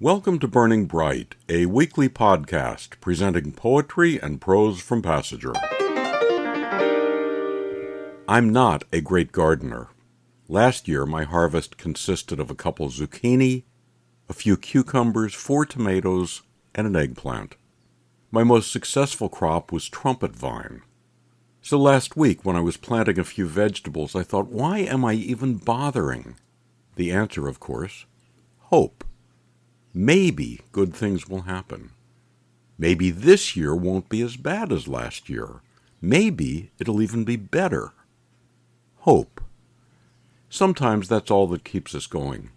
Welcome to Burning Bright, a weekly podcast presenting poetry and prose from Passenger. I'm not a great gardener. Last year, my harvest consisted of a couple zucchini, a few cucumbers, 4 tomatoes, and an eggplant. My most successful crop was trumpet vine. So last week, when I was planting a few vegetables, I thought, why am I even bothering? The answer, of course, hope. Maybe good things will happen. Maybe this year won't be as bad as last year. Maybe it'll even be better. Hope. Sometimes that's all that keeps us going.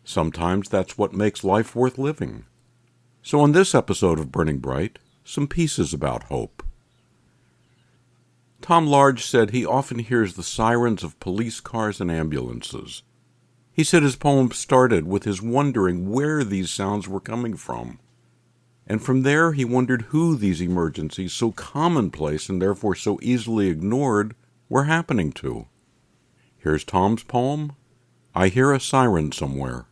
Sometimes that's what makes life worth living. So on this episode of Burning Bright, some pieces about hope. Tom Large said he often hears the sirens of police cars and ambulances. He said his poem started with his wondering where these sounds were coming from. And from there he wondered who these emergencies, so commonplace and therefore so easily ignored, were happening to. Here's Tom's poem, I Hear a Siren Somewhere.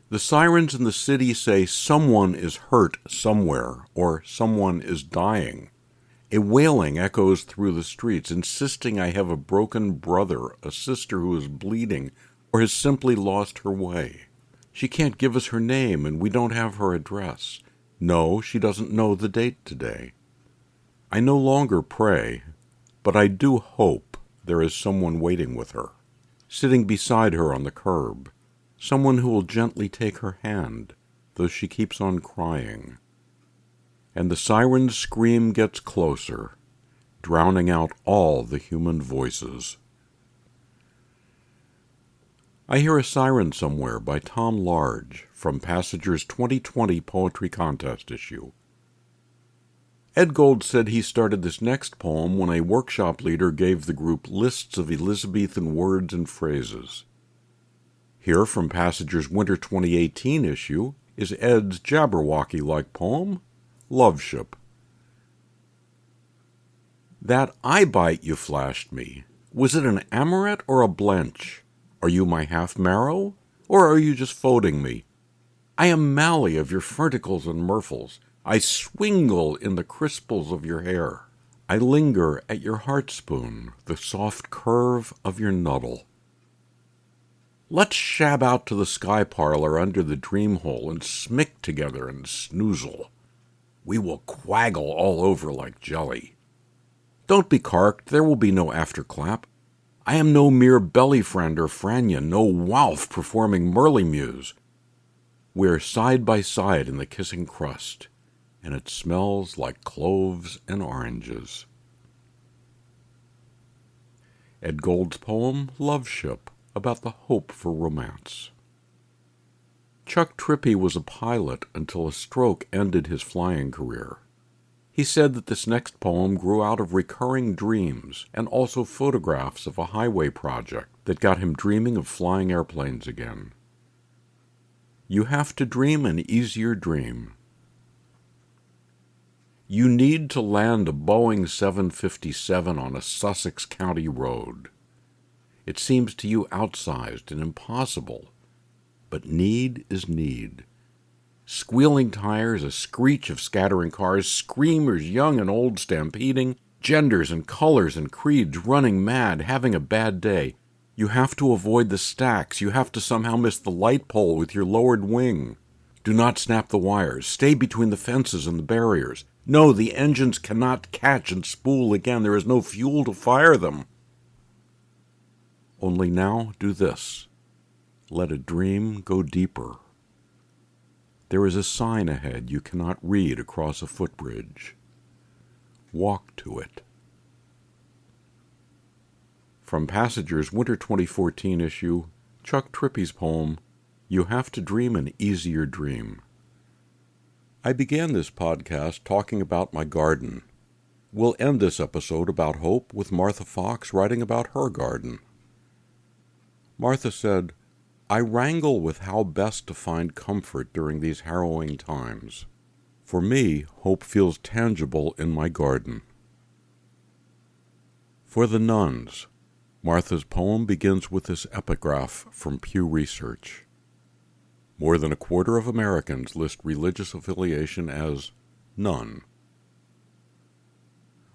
The sirens in the city say someone is hurt somewhere, or someone is dying. A wailing echoes through the streets, insisting I have a broken brother, a sister who is bleeding, or has simply lost her way. She can't give us her name, and we don't have her address. No, she doesn't know the date today. I no longer pray, but I do hope there is someone waiting with her, sitting beside her on the curb, someone who will gently take her hand, though she keeps on crying. And the siren's scream gets closer, drowning out all the human voices. I Hear a Siren Somewhere by Tom Large from Passenger's 2020 Poetry Contest issue. Ed Gold said he started this next poem when a workshop leader gave the group lists of Elizabethan words and phrases. Here from Passenger's Winter 2018 issue is Ed's Jabberwocky-like poem, Love Ship. That eye bite you flashed me, was it an amoret or a blench? Are you my half-marrow, or are you just folding me? I am mally of your furticles and myrtles. I swingle in the crisples of your hair. I linger at your heart-spoon, the soft curve of your nuddle. Let's shab out to the sky parlor under the dream hole and smick together and snoozle. We will quaggle all over like jelly. Don't be carked, there will be no afterclap. I am no mere belly friend or Frania, no Walf performing Merly-Muse. We're side by side in the kissing crust, and it smells like cloves and oranges. Ed Gold's poem, Love Ship, about the hope for romance. Chuck Tripi was a pilot until a stroke ended his flying career. He said that this next poem grew out of recurring dreams and also photographs of a highway project that got him dreaming of flying airplanes again. You have to dream an easier dream. You need to land a Boeing 757 on a Sussex County road. It seems to you outsized and impossible. But need is need. Squealing tires, a screech of scattering cars, screamers young and old stampeding, genders and colors and creeds running mad, having a bad day. You have to avoid the stacks. You have to somehow miss the light pole with your lowered wing. Do not snap the wires. Stay between the fences and the barriers. No, the engines cannot catch and spool again. There is no fuel to fire them. Only now do this. Let a dream go deeper. There is a sign ahead you cannot read across a footbridge. Walk to it. From Passenger's Winter 2014 issue, Chuck Tripi's poem, You Have to Dream an Easier Dream. I began this podcast talking about my garden. We'll end this episode about hope with Martha Fox writing about her garden. Martha said, I wrangle with how best to find comfort during these harrowing times. For me, hope feels tangible in my garden. For the nuns, Martha's poem begins with this epigraph from Pew Research. More than a quarter of Americans list religious affiliation as none.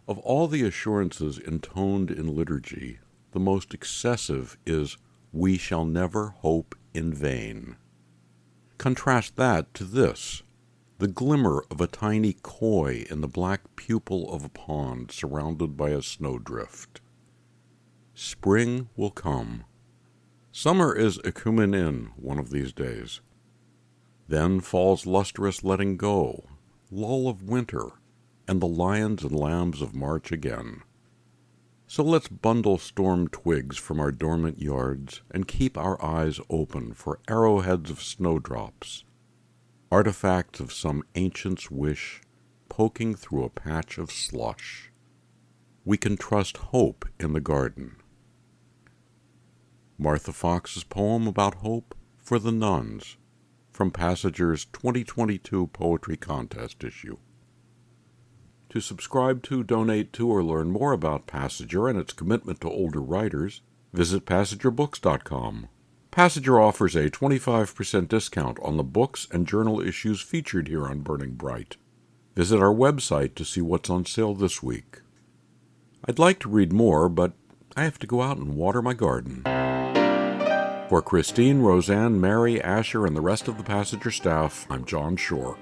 Of all the assurances intoned in liturgy, the most excessive is, "We shall never hope in vain." Contrast that to this, the glimmer of a tiny koi in the black pupil of a pond surrounded by a snowdrift. Spring will come. Summer is ekumenin one of these days. Then falls lustrous letting go, lull of winter, and the lions and lambs of March again. So let's bundle storm twigs from our dormant yards and keep our eyes open for arrowheads of snowdrops, artifacts of some ancient's wish poking through a patch of slush. We can trust hope in the garden. Martha Fox's poem about hope for the nuns, from Passager's 2022 Poetry Contest issue. To subscribe to, donate to, or learn more about Passager and its commitment to older writers, visit PassagerBooks.com. Passager offers a 25% discount on the books and journal issues featured here on Burning Bright. Visit our website to see what's on sale this week. I'd like to read more, but I have to go out and water my garden. For Christine, Roseanne, Mary, Asher, and the rest of the Passager staff, I'm John Shore.